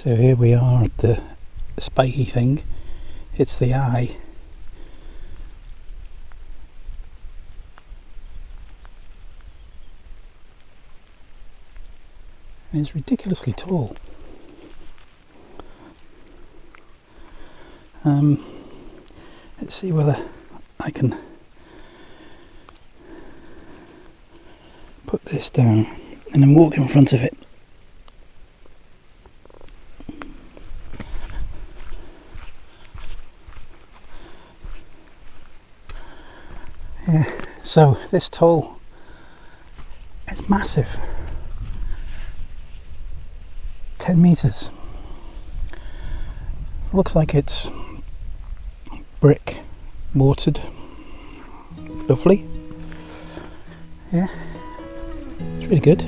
So here we are at the spiky thing. It's the eye. And it's ridiculously tall. Let's see whether I can put this down and then walk in front of it. Yeah, so this tall, it's massive. 10 meters. Looks like it's brick mortared. Lovely. Yeah, it's really good.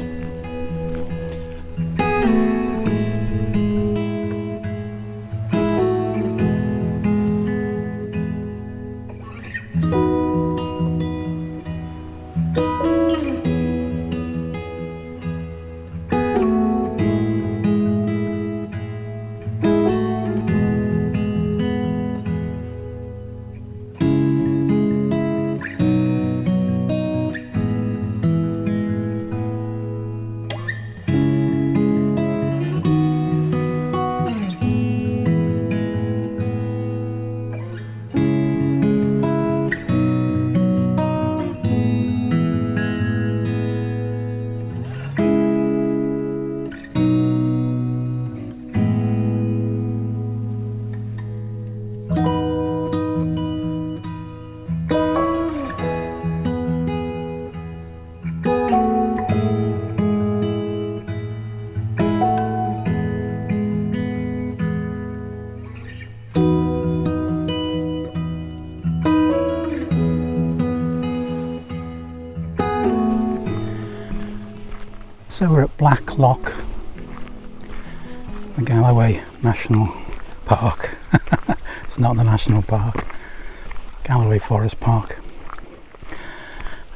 So we're at Black Loch, the Galloway National Park. It's not the national park, Galloway Forest Park.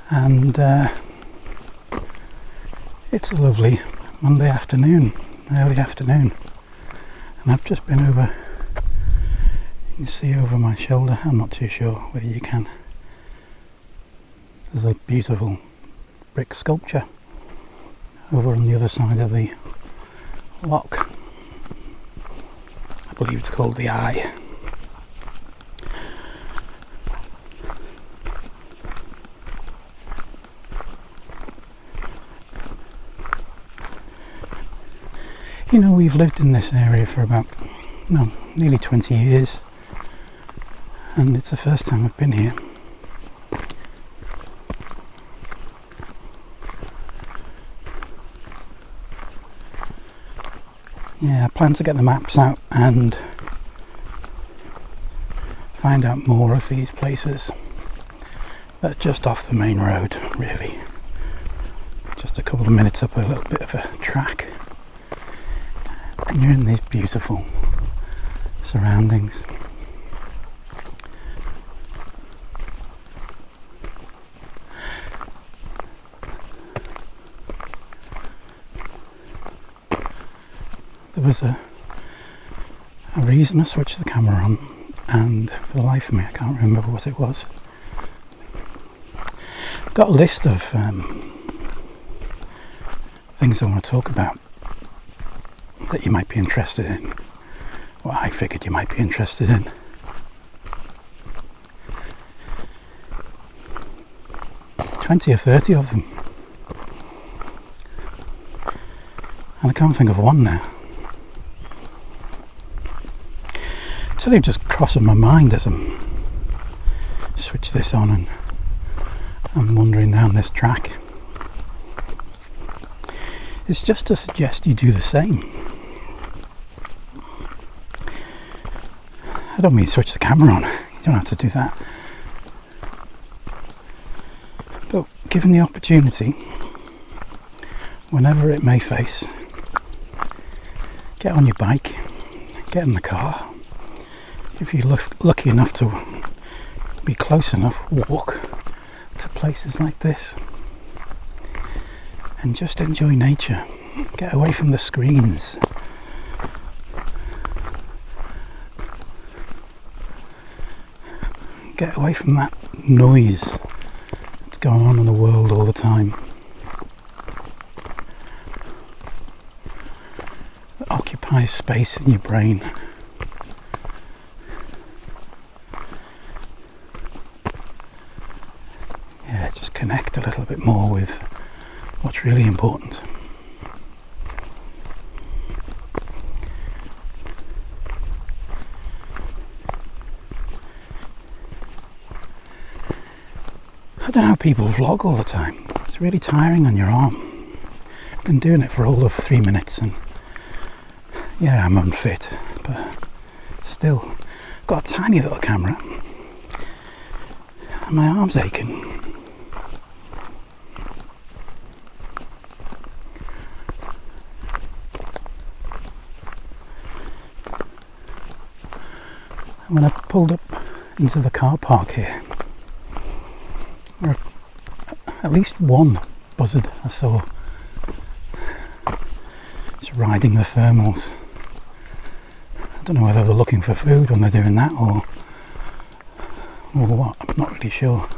And it's a lovely Monday afternoon, early afternoon. And I've just been over, you can see over my shoulder, I'm not too sure whether you can. There's a beautiful brick sculpture over on the other side of the loch. I believe it's called the Eye. You know, we've lived in this area for about, nearly 20 years, and it's the first time I've been here. Yeah, I plan to get the maps out and find out more of these places that are just off the main road, really. Just a couple of minutes up a little bit of a track, and you're in these beautiful surroundings. There was a reason I switched the camera on, and for the life of me I can't remember what it was. I've got a list of things I want to talk about that you might be interested in, what I figured you might be interested in. $20 or $30 of them, and I can't think of one now. It's only just crossing my mind as I'm switch this on and I'm wandering down this track. It's just to suggest you do the same. I don't mean switch the camera on, you don't have to do that. But given the opportunity, whenever it may face, get on your bike, get in the car. If you're lucky enough to be close enough, walk to places like this and just enjoy nature. Get away from the screens. get away from that noise that's going on in the world all the time. That occupies space in your brain. Yeah, just connect a little bit more with what's really important. I don't know how people vlog all the time. It's really tiring on your arm. I've been doing it for all of 3 minutes and yeah, I'm unfit, but still, I've got a tiny little camera and my arm's aching. And when I pulled up into the car park here, there were at least one buzzard I saw just riding the thermals. I don't know whether they're looking for food when they're doing that or what, I'm not really sure.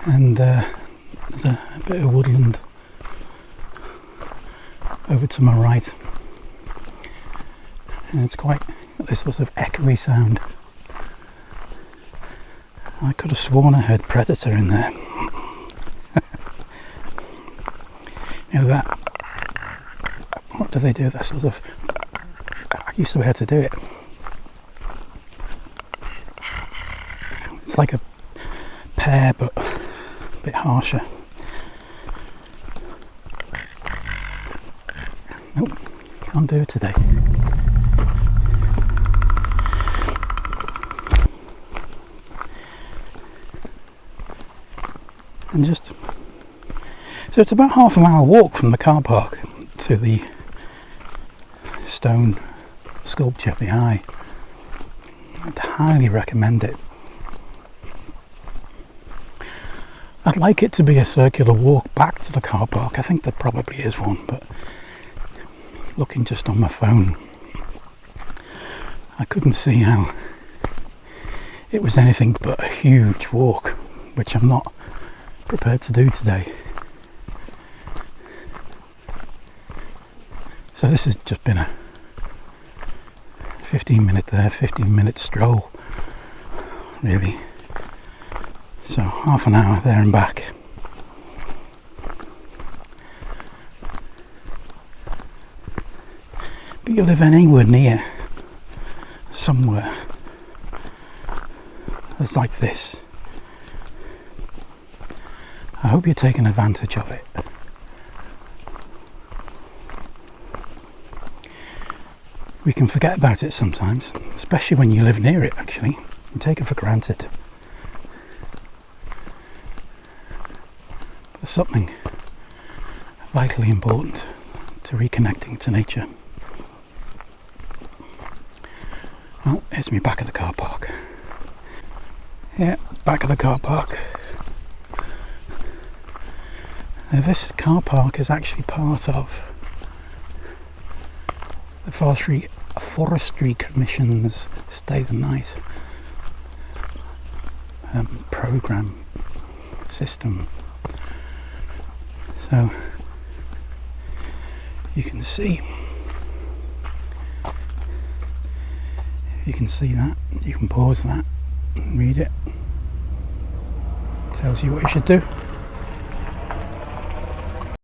And there's a bit of woodland over to my right, and it's quite this sort of echoey sound. I could have sworn I heard predator in there. You know that, what do they do? That sort of, I used to be able to do it. It's like a pear but a bit harsher. Nope, can't do it today. And just so it's about half an hour walk from the car park to the stone sculpture behind. I'd highly recommend it. I'd like it to be a circular walk back to the car park. I think there probably is one, but looking just on my phone, I couldn't see how it was anything but a huge walk, which I'm not prepared to do today. So this has just been a 15-minute there, 15-minute stroll, really. So half an hour there and back. But you live anywhere near somewhere that's like this, I hope you're taking advantage of it. We can forget about it sometimes, especially when you live near it, actually, and take it for granted. There's something vitally important to reconnecting to nature. Oh, here's me back at the car park. Yeah, back at the car park. Now, this car park is actually part of the Forestry Commission's Stay the Night program system. So you can see that, you can pause that and read it. Tells you what you should do.